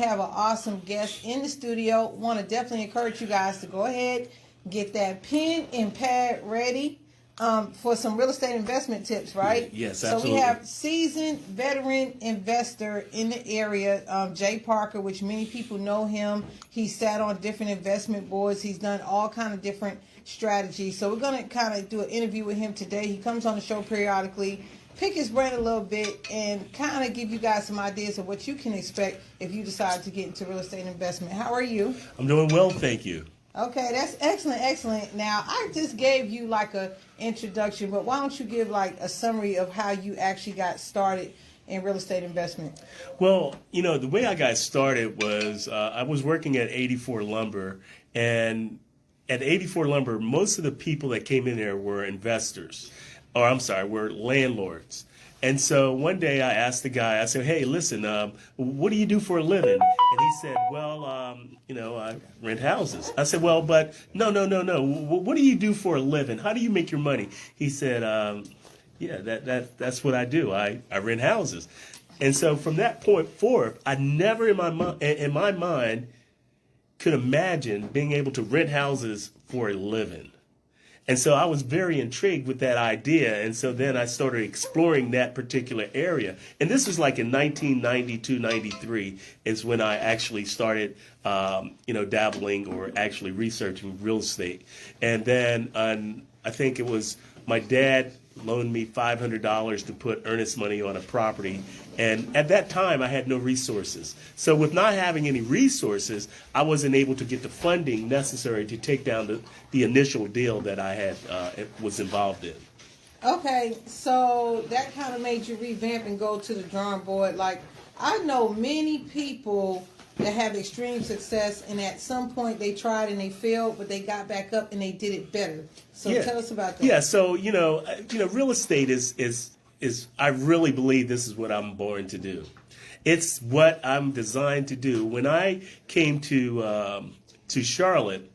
Have an awesome guest in the studio. Want to definitely encourage you guys to go ahead, get that pen and pad ready for some real estate investment tips, right? Yes, absolutely. So we have seasoned veteran investor in the area, Jay Parker, which many people know him. He sat on different investment boards. He's done all kind of different strategies. So we're going to kind of do an interview with him today. He comes on the show periodically, pick his brain a little bit, and kind of give you guys some ideas of what you can expect if you decide to get into real estate investment. How are you? I'm doing well, thank you. Okay, that's excellent. Now, I just gave you like a introduction, but why don't you give like a summary of how you actually got started in real estate investment? Well, the way I got started was I was working at 84 Lumber, and at 84 Lumber, most of the people that came in there were investors. Were landlords. And so one day I asked the guy, I said, hey, listen, what do you do for a living? And he said, well, I rent houses. I said, well, but no. What do you do for a living? How do you make your money? He said, that's what I do. I rent houses. And so from that point forward, I never in my mind could imagine being able to rent houses for a living. And so I was very intrigued with that idea. And so then I started exploring that particular area. And this was like in 1992, 93 is when I actually started, dabbling or actually researching real estate. And then I think it was my dad loaned me $500 to put earnest money on a property. And at that time, I had no resources. So with not having any resources, I wasn't able to get the funding necessary to take down the initial deal that I had was involved in. Okay, so that kind of made you revamp and go to the drawing board. Like, I know many people that have extreme success, and at some point they tried and they failed, but they got back up and they did it better. So tell us about that. Yeah, so real estate is I really believe this is what I'm born to do. It's what I'm designed to do. When I came to Charlotte,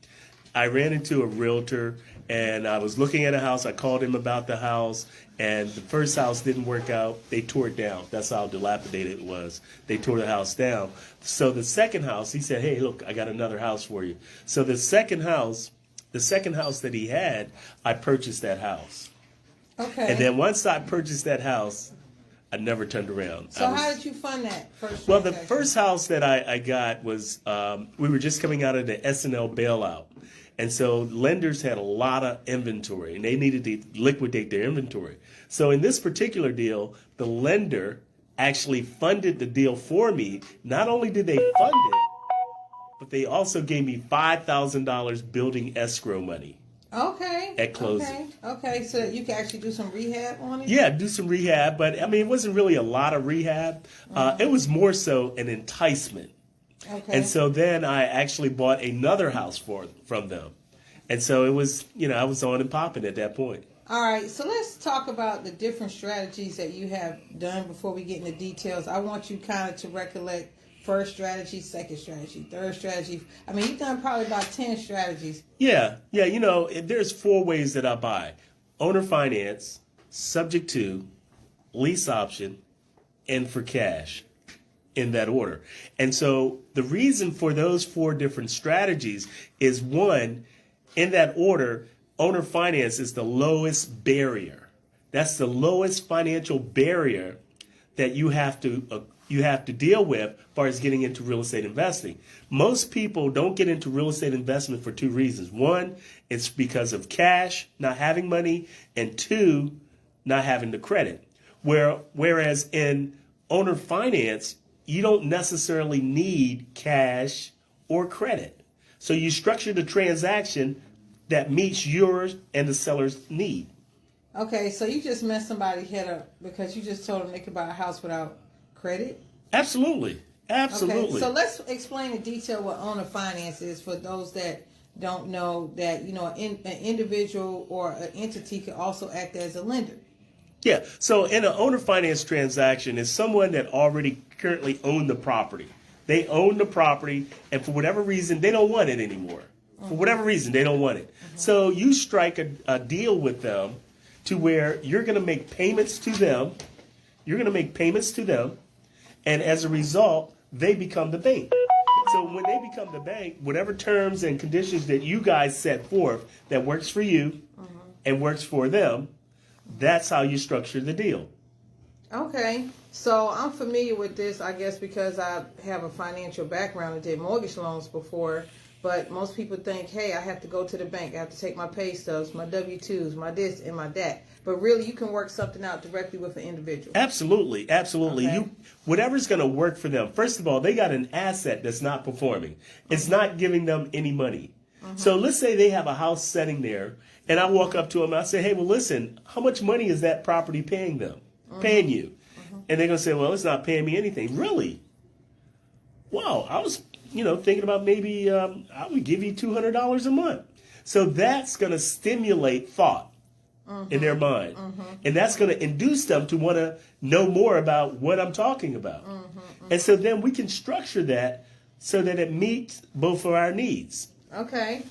I ran into a realtor and I was looking at a house. I called him about the house, and the first house didn't work out. They tore it down. That's how dilapidated it was. They tore the house down. So the second house, he said, hey, look, I got another house for you. So the second house that he had, I purchased that house. Okay. And then once I purchased that house, I never turned around. So how did you fund that first? Well, the first house that I got was, we were just coming out of the S&L bailout. And so lenders had a lot of inventory, and they needed to liquidate their inventory. So in this particular deal, the lender actually funded the deal for me. Not only did they fund it, but they also gave me $5,000 building escrow money. Okay. At closing. Okay. So you can actually do some rehab on it? Yeah, do some rehab. But, it wasn't really a lot of rehab. It was more so an enticement. Okay. And so then I actually bought another house from them. And so it was, I was on and popping at that point. All right. So let's talk about the different strategies that you have done before we get into details. I want you kind of to recollect first strategy, second strategy, third strategy. You've done probably about 10 strategies. Yeah. There's 4 ways that I buy. Owner finance, subject to, lease option, and for cash, in that order. And so the reason for those 4 different strategies is, one, in that order, owner finance is the lowest barrier. That's the lowest financial barrier that you have to deal with as far as getting into real estate investing. Most people don't get into real estate investment for 2 reasons. One, it's because of cash, not having money, and 2, not having the credit. Whereas in owner finance, you don't necessarily need cash or credit. So you structure the transaction that meets yours and the seller's need. Okay, so you just messed somebody's head up because you just told them they could buy a house without credit? Absolutely. Okay, so let's explain in detail what owner finance is for those that don't know that, an individual or an entity could also act as a lender. Yeah, so in an owner finance transaction, it's someone that already currently owned the property. They own the property, and for whatever reason, they don't want it anymore. For whatever reason, they don't want it. So you strike a deal with them to where you're going to make payments to them. And as a result, they become the bank. So when they become the bank, whatever terms and conditions that you guys set forth that works for you and works for them, that's how you structure the deal. Okay, so I'm familiar with this, I guess, because I have a financial background and did mortgage loans before. But most people think, hey, I have to go to the bank. I have to take my pay stubs, my W-2s, my this and my that. But really, you can work something out directly with an individual. Absolutely, absolutely. Okay. Whatever's going to work for them. First of all, they got an asset that's not performing. It's not giving them any money. So let's say they have a house sitting there, and I walk up to them and I say, hey, well, listen, how much money is that property paying them, paying you? And they're going to say, well, it's not paying me anything. Really? Wow, I was, thinking about maybe I would give you $200 a month. So that's going to stimulate thought in their mind. And that's going to induce them to want to know more about what I'm talking about. And so then we can structure that so that it meets both of our needs. Okay.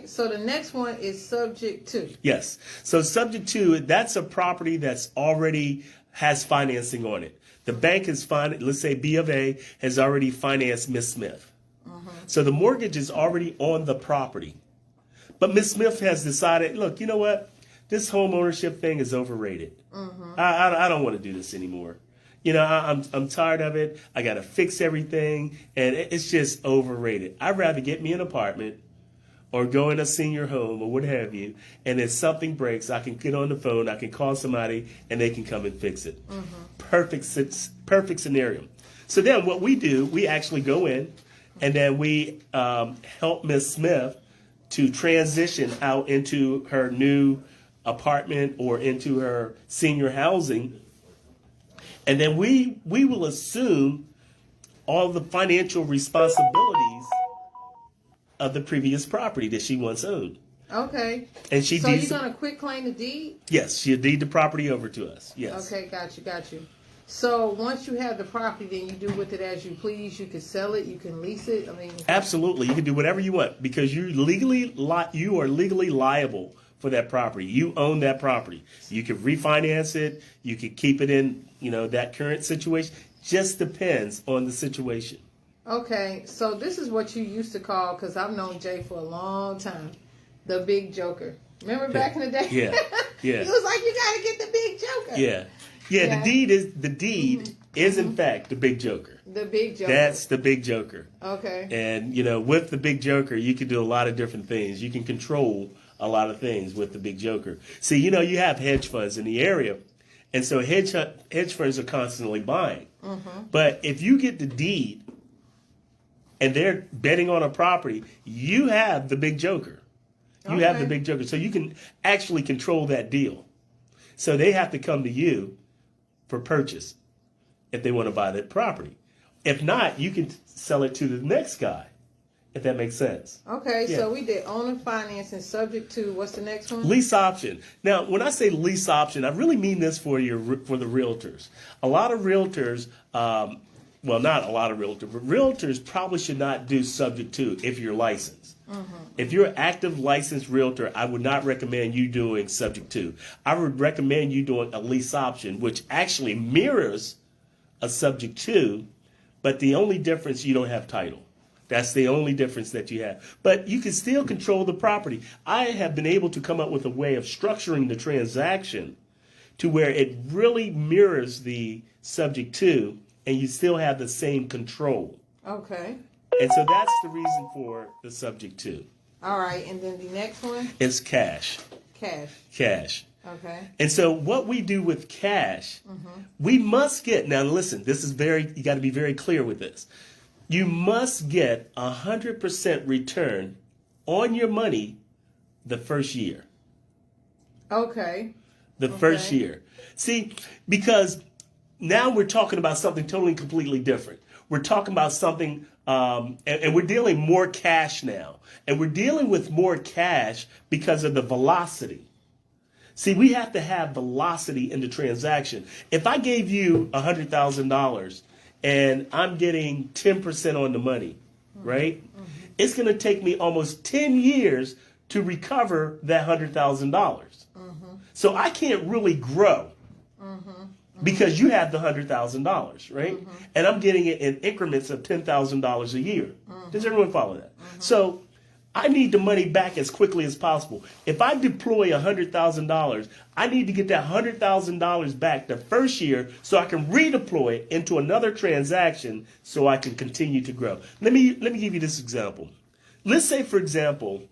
So the next one is subject to. Yes. So subject to, that's a property that's already has financing on it. The bank has let's say B of A has already financed Miss Smith. So the mortgage is already on the property. But Miss Smith has decided, look, you know what? This home ownership thing is overrated. I don't want to do this anymore. I'm tired of it. I got to fix everything. And it's just overrated. I'd rather get me an apartment or go in a senior home or what have you. And if something breaks, I can get on the phone. I can call somebody and they can come and fix it. Perfect scenario. So then what we do, we actually go in and then we help Miss Smith to transition out into her new apartment or into her senior housing. And then we will assume all the financial responsibilities of the previous property that she once owned. Okay. And she so you're going to quit claim the deed? Yes, she'll deed the property over to us. Yes. Okay, got you. So once you have the property, then you do with it as you please. You can sell it, you can lease it. Absolutely, you can do whatever you want because you are legally liable for that property. You own that property. You can refinance it. You can keep it in, that current situation. Just depends on the situation. Okay, so this is what you used to call, because I've known Jay for a long time, the big joker. Remember back in the day? Yeah. He was like, you got to get the big joker. Yeah. The deed is in fact the big joker. The big joker. That's the big joker. Okay. And with the big joker, you can do a lot of different things. You can control a lot of things with the big joker. See, you have hedge funds in the area, and so hedge funds are constantly buying. But if you get the deed and they're betting on a property, you have the big joker. You have the big joker. So you can actually control that deal. So they have to come to you for purchase if they want to buy that property. If not, you can sell it to the next guy, if that makes sense. Okay, so we did owner financing subject to, what's the next one? Lease option. Now, when I say lease option, I really mean this for the realtors. A lot of realtors, well, not a lot of realtors, but realtors probably should not do subject to if you're licensed. If you're an active licensed realtor, I would not recommend you doing subject to. I would recommend you doing a lease option, which actually mirrors a subject to, but the only difference, you don't have title. That's the only difference that you have. But you can still control the property. I have been able to come up with a way of structuring the transaction to where it really mirrors the subject to, and you still have the same control. Okay. And so that's the reason for the subject to. All right, and then the next one? Is cash. Cash. Okay. And so what we do with cash, we must get, now listen, you got to be very clear with this. You must get 100% return on your money the first year. Okay. The first year. See, because now we're talking about something totally completely different. We're talking about something, and we're dealing more cash now. And we're dealing with more cash because of the velocity. See, we have to have velocity in the transaction. If I gave you $100,000 and I'm getting 10% on the money, right? It's going to take me almost 10 years to recover that $100,000. So I can't really grow because you have the $100,000, right? And I'm getting it in increments of $10,000 a year. Does everyone follow that? So I need the money back as quickly as possible. If I deploy $100,000, I need to get that $100,000 back the first year so I can redeploy it into another transaction so I can continue to grow. Let me give you this example. Let's say, for example,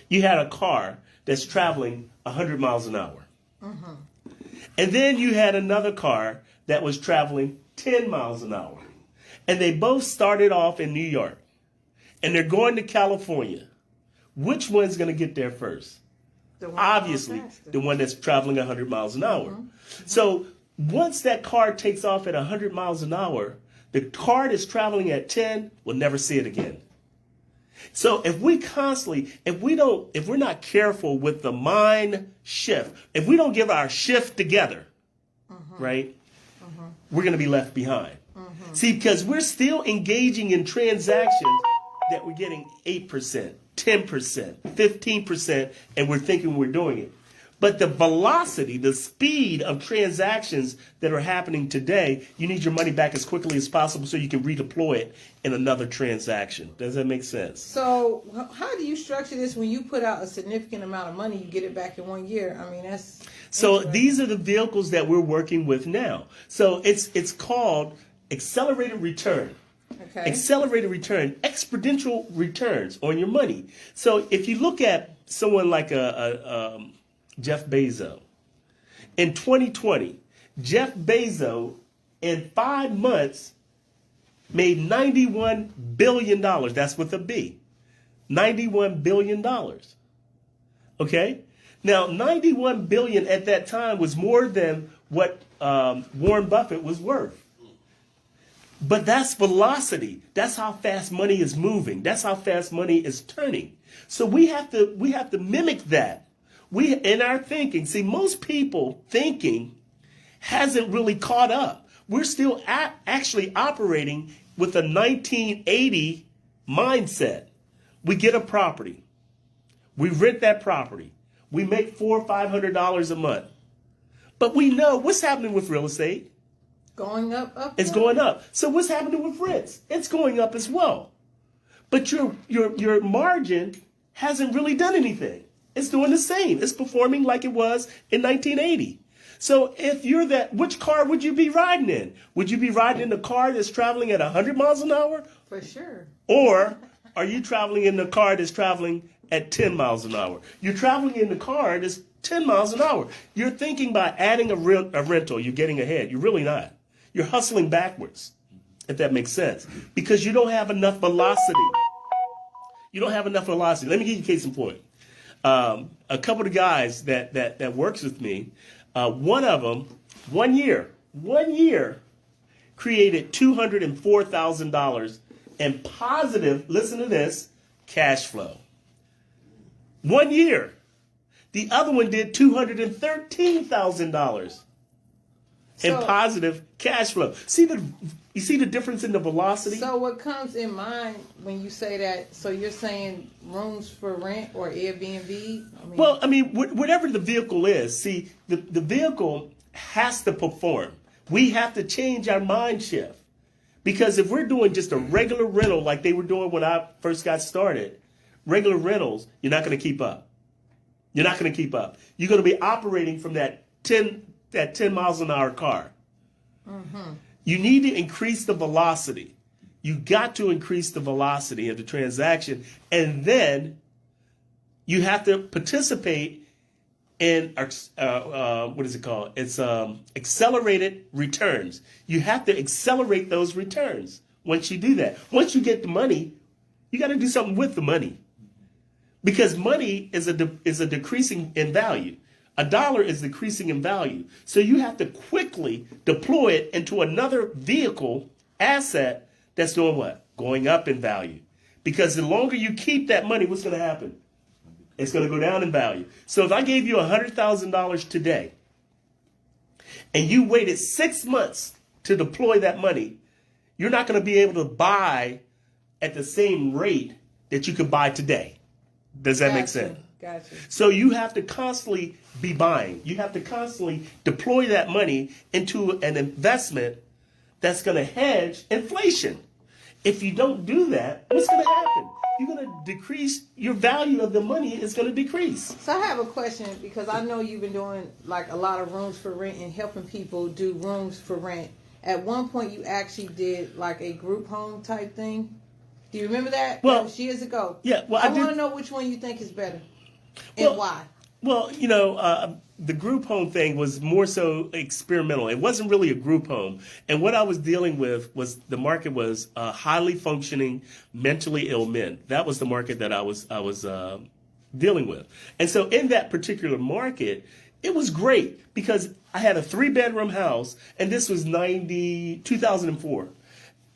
you had a car that's traveling 100 miles an hour. And then you had another car that was traveling 10 miles an hour. And they both started off in New York. And they're going to California. Which one's going to get there first? Obviously, the one that's traveling 100 miles an hour. So once that car takes off at 100 miles an hour, the car that's traveling at 10 will never see it again. So if we're not careful with the mind shift, if we don't give our shift together, right, we're going to be left behind. See, because we're still engaging in transactions that we're getting 8%, 10%, 15%, and we're thinking we're doing it. But the velocity, the speed of transactions that are happening today, you need your money back as quickly as possible so you can redeploy it in another transaction. Does that make sense? So how do you structure this when you put out a significant amount of money, you get it back in 1 year? I mean, that's... So these are the vehicles that we're working with now. So it's called accelerated return. Okay. Accelerated return, exponential returns on your money. So if you look at someone like Jeff Bezos, in 2020, Jeff Bezos in 5 months made $91 billion. That's with a B. $91 billion. Okay? Now, $91 billion at that time was more than what Warren Buffett was worth. But that's velocity. That's how fast money is moving. That's how fast money is turning. So we have to mimic that. We in our thinking. See, most people thinking hasn't really caught up. We're still actually operating with a 1980 mindset. We get a property. We rent that property. We make $400 or $500 a month. But we know what's happening with real estate. Going up. It's going up. So what's happening with rents? It's going up as well. But your margin hasn't really done anything. It's doing the same. It's performing like it was in 1980. So if you're that, which car would you be riding in? Would you be riding in a car that's traveling at 100 miles an hour? For sure. Or are you traveling in a car that's traveling at 10 miles an hour? You're traveling in the car that's 10 miles an hour. You're thinking by adding a rental, you're getting ahead. You're really not. You're hustling backwards, if that makes sense, because you don't have enough velocity. You don't have enough velocity. Let me give you a case in point. A couple of guys that works with me, one of them, 1 year, created $204,000 in positive, listen to this, cash flow. 1 year. The other one did $213,000 in positive cash flow. You see the difference in the velocity? So what comes in mind when you say that? So you're saying rooms for rent or Airbnb? Whatever the vehicle is. See, the vehicle has to perform. We have to change our mind shift. Because if we're doing just a regular rental like they were doing when I first got started, regular rentals, you're not going to keep up. You're not going to keep up. You're going to be operating from that 10 miles an hour car. You need to increase the velocity. You got to increase the velocity of the transaction, and then you have to participate in what is it called? It's accelerated returns. You have to accelerate those returns. Once you do that, once you get the money, you got to do something with the money, because money is a decreasing in value. $1 is decreasing in value. So you have to quickly deploy it into another vehicle, asset, that's doing what? Going up in value. Because the longer you keep that money, what's going to happen? It's going to go down in value. So if I gave you $100,000 today, and you waited 6 months to deploy that money, you're not going to be able to buy at the same rate that you could buy today. Does that make sense? Gotcha. So you have to constantly be buying. You have to constantly deploy that money into an investment that's going to hedge inflation. If you don't do that, what's going to happen? You're going to decrease your value of the money is going to decrease. So I have a question because I know you've been doing like a lot of rooms for rent and helping people do rooms for rent. At one point, you actually did like a group home type thing. Do you remember that? Well, that was years ago. Yeah. Well, I want to know which one you think is better and Well, why. Well, the group home thing was more so experimental. It wasn't really a group home. And what I was dealing with was the market was highly functioning, mentally ill men. That was the market that I was dealing with. And so in that particular market, it was great because I had a 3-bedroom house, and this was 2004.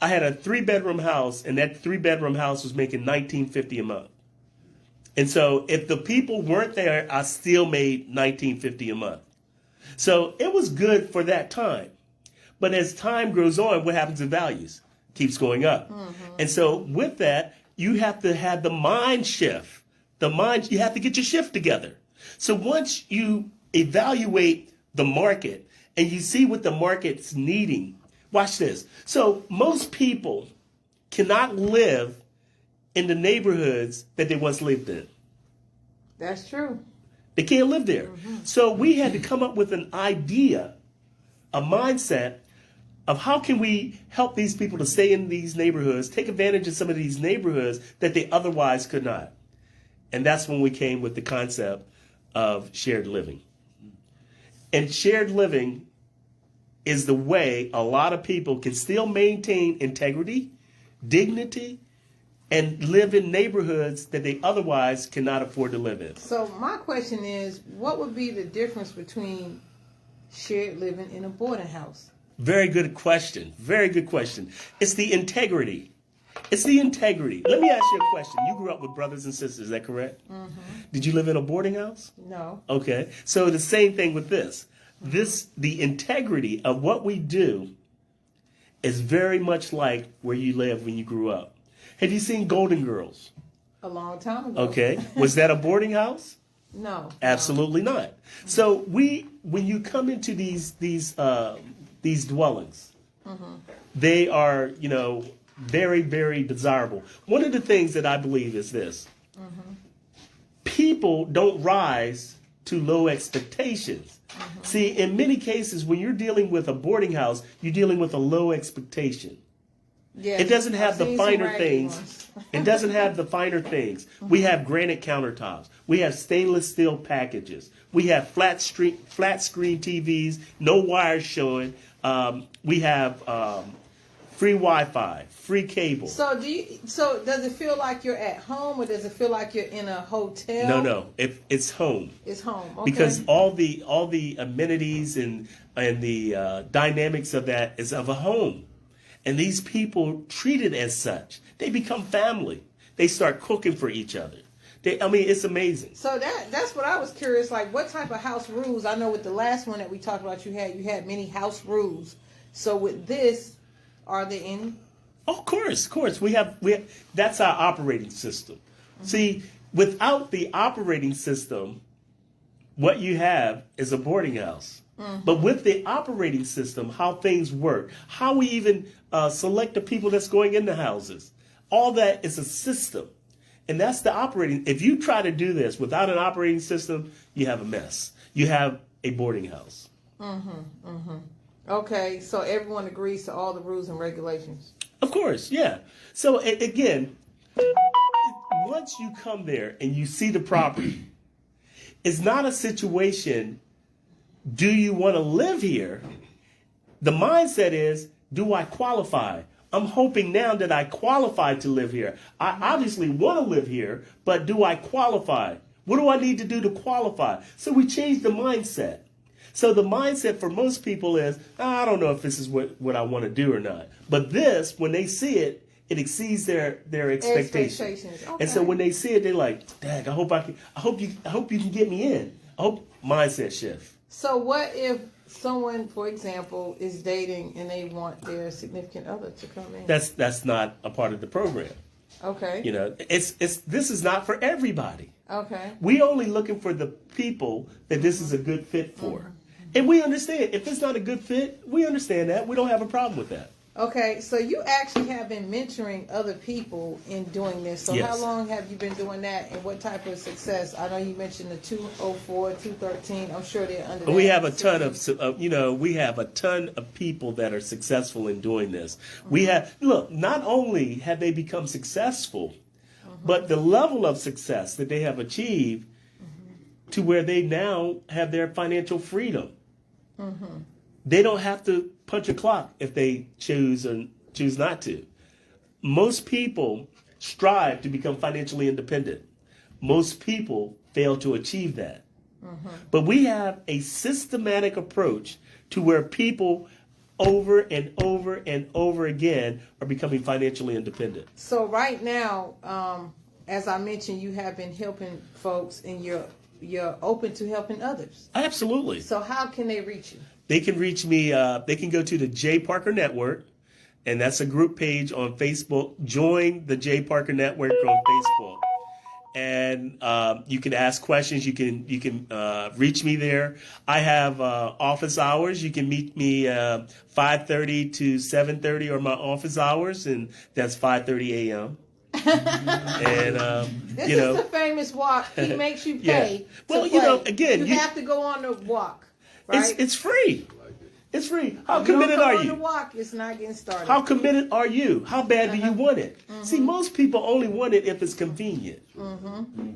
I had a 3-bedroom house, and that 3-bedroom house was making $19.50 a month. And so if the people weren't there, I still made $19.50 a month. So it was good for that time. But as time grows on, what happens to values? Keeps going up. Mm-hmm. And so with that, you have to have the mind shift. You have to get your shift together. So once you evaluate the market and you see what the market's needing, watch this. So most people cannot live in the neighborhoods that they once lived in. That's true. They can't live there. Mm-hmm. So we had to come up with an idea, a mindset of how can we help these people to stay in these neighborhoods, take advantage of some of these neighborhoods that they otherwise could not. And that's when we came with the concept of shared living. And shared living is the way a lot of people can still maintain integrity, dignity, and live in neighborhoods that they otherwise cannot afford to live in. So my question is, what would be the difference between shared living in a boarding house? Very good question. Very good question. It's the integrity. It's the integrity. Let me ask you a question. You grew up with brothers and sisters, is that correct? Mm-hmm. Did you live in a boarding house? No. Okay. So the same thing with this. The integrity of what we do is very much like where you lived when you grew up. Have you seen Golden Girls? A long time ago. Okay. Was that a boarding house? No. Absolutely not. So when you come into these dwellings, mm-hmm. they are, very, very desirable. One of the things that I believe is this. Mm-hmm. People don't rise to low expectations. Mm-hmm. See, in many cases, when you're dealing with a boarding house, you're dealing with a low expectation. Yes, it doesn't have the finer things. It doesn't have the finer things. Mm-hmm. We have granite countertops. We have stainless steel packages. We have flat screen TVs, no wires showing. We have free Wi-Fi, free cable. So does it feel like you're at home, or does it feel like you're in a hotel? No. It's home. It's home. Okay. Because all the amenities and the dynamics of that is of a home. And these people treat it as such. They become family. They start cooking for each other. It's amazing. So that's what I was curious, like what type of house rules? I know with the last one that we talked about, you had many house rules. So with this, are there any? Oh, of course. We have that's our operating system. Mm-hmm. See, without the operating system, what you have is a boarding house. Mm-hmm. But with the operating system, how things work, how we even select the people that's going in the houses, all that is a system. And that's the operating. If you try to do this without an operating system, you have a mess. You have a boarding house. Mm-hmm. Mm-hmm. Okay, so everyone agrees to all the rules and regulations. Of course, yeah. So again, once you come there and you see the property, it's not a situation, do you want to live here? The mindset is, do I qualify? I'm hoping now that I qualify to live here. I obviously want to live here, but do I qualify? What do I need to do to qualify? So we changed the mindset. So the mindset for most people is, I don't know if this is what I want to do or not. But this, when they see it, it exceeds their expectations. Okay. And so when they see it, they're like, "Dang, I hope you can get me in." I hope mindset shift. So what if someone, for example, is dating and they want their significant other to come in? That's not a part of the program. Okay. You know, it's this is not for everybody. Okay. We only looking for the people that this is a good fit for. And we understand if it's not a good fit, we understand that. We don't have a problem with that. Okay, so you actually have been mentoring other people in doing this. So Yes. how long have you been doing that, and what type of success? I know you mentioned the 204, 213. I'm sure they're under. We that. have a ton of, we have a ton of people that are successful in doing this. We have, look, not only have they become successful, but the level of success that they have achieved to where they now have their financial freedom. They don't have to punch a clock if they choose or choose not to. Most people strive to become financially independent. Most people fail to achieve that. But we have a systematic approach to where people over and over and over again are becoming financially independent. So right now, as I mentioned, you have been helping folks, and you're open to helping others. Absolutely. So how can they reach you? They can reach me. They can go to the J Parker Network, and that's a group page on Facebook. Join the J Parker Network on Facebook, and you can ask questions. You can reach me there. I have office hours. You can meet me 5:30 to 7:30 are my office hours, and that's 5:30 a.m. And This you know, is the famous walk. He makes you pay. Yeah. Well, to you know, play. again, you have to go on the walk. Right? it's free. It's free. How If you don't committed come are on you? the walk, it's not getting started. How committed are you? How bad do you want it? See, most people only want it if it's convenient.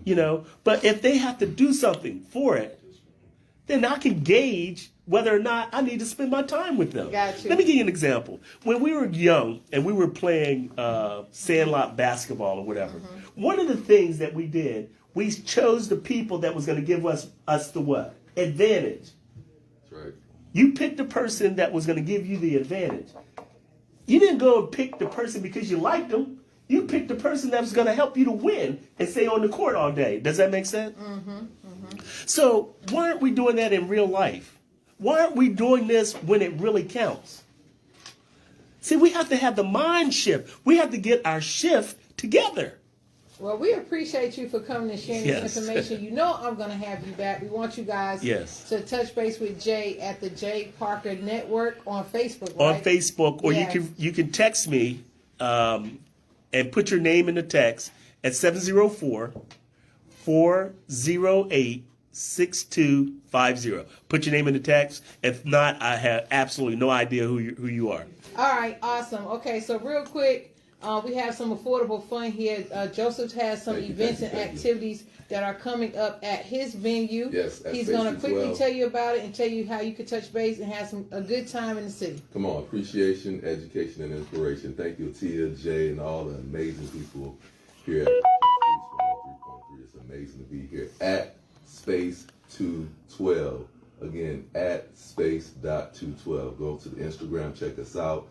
You know, but if they have to do something for it, then I can gauge whether or not I need to spend my time with them. Got you. Let me give you an example. When we were young and we were playing sandlot basketball or whatever, one of the things that we did, we chose the people that was going to give us the what? Advantage. That's right. You picked the person that was going to give you the advantage. You didn't go and pick the person because you liked them. You picked the person that was going to help you to win and stay on the court all day. Does that make sense? So why aren't we doing that in real life? Why aren't we doing this when it really counts? See, we have to have the mind shift. We have to get our shift together. Well, we appreciate you for coming and sharing Yes. this information. You know I'm going to have you back. We want you guys Yes. to touch base with Jay at the Jay Parker Network on Facebook, On right? Facebook, or Yes. you can text me and put your name in the text at 704-408-6250. Put your name in the text. If not, I have absolutely no idea who you are. All right, awesome. Okay, so real quick, we have some affordable fun here. Joseph has some Thank you, events thank you, and thank you. activities that are coming up at his venue. Yes, at He's Space going to quickly 12. tell you about it and tell you how you can touch base and have a good time in the city. Come on, appreciation, education, and inspiration. Thank you, Tia, Jay, and all the amazing people here at Streets 103.3. It's amazing to be here at Space 212. Again, at space.212. Go to the Instagram, check us out.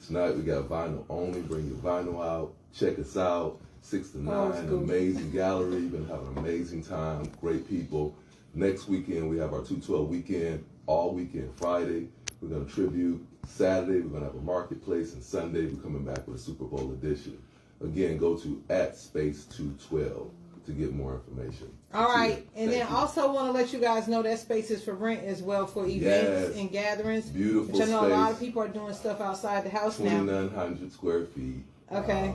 Tonight we got vinyl only. Bring your vinyl out. Check us out. 6 to 9, amazing gallery. You're going to have an amazing time. Great people. Next weekend, we have our 212 weekend, all weekend Friday. We're going to tribute. Saturday, we're going to have a marketplace. And Sunday, we're coming back with a Super Bowl edition. Again, go to at space 212 to get more information. All right, and Thank then you. also want to let you guys know that space is for rent as well for events Yes. and gatherings. Beautiful Which I know a lot of space. people are doing stuff outside the house now. 2,900 square feet. Okay.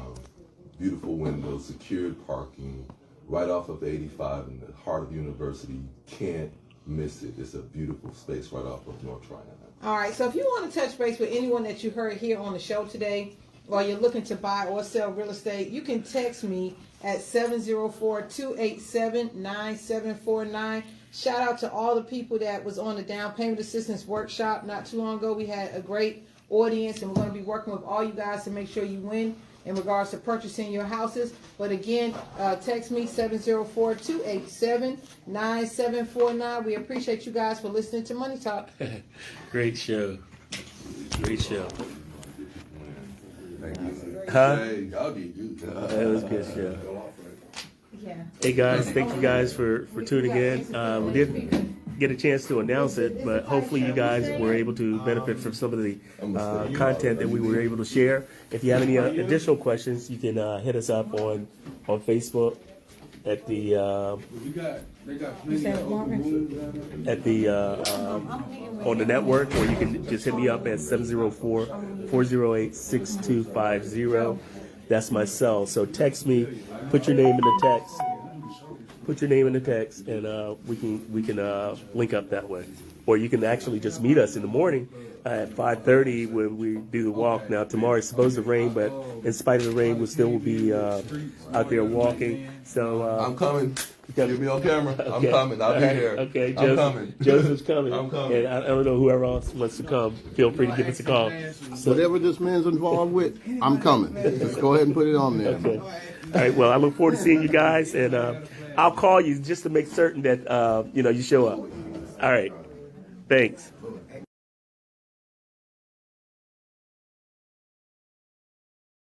Beautiful windows, secured parking, right off of 85 in the heart of University. Can't miss it. It's a beautiful space right off of North Tryon. All right, so if you want to touch base with anyone that you heard here on the show today, or you're looking to buy or sell real estate, you can text me at 704-287-9749. Shout out to all the people that was on the down payment assistance workshop not too long ago. We had a great audience, and we're going to be working with all you guys to make sure you win in regards to purchasing your houses. But again, text me 704-287-9749. We appreciate you guys for listening to Money Talk. Great show. Great show. Thank you. Huh? Hey, y'all be good. That was a good show. Yeah. Hey guys, thank you guys for tuning in. We didn't get a chance to announce it, but hopefully you guys were able to benefit from some of the content that we were able to share. If you have any additional questions, you can hit us up on Facebook at the on the network, or you can just hit me up at 704-408-6250. That's my cell. So text me, put your name in the text. Put your name in the text, and we can link up that way. Or you can actually just meet us in the morning at 5:30 when we do the walk. Now tomorrow it's supposed to rain, but in spite of the rain, we still will be out there walking. So I'm coming. You'll be on camera. Okay. I'm coming. I'll be there. Okay, I'm coming. Joseph's coming. I'm coming. And I don't know whoever else wants to come. Feel free to give us a call. So, Whatever this man's involved with, I'm coming. Just go ahead and put it on there. okay. All right. Well, I look forward to seeing you guys, and I'll call you just to make certain that you show up. All right. Thanks.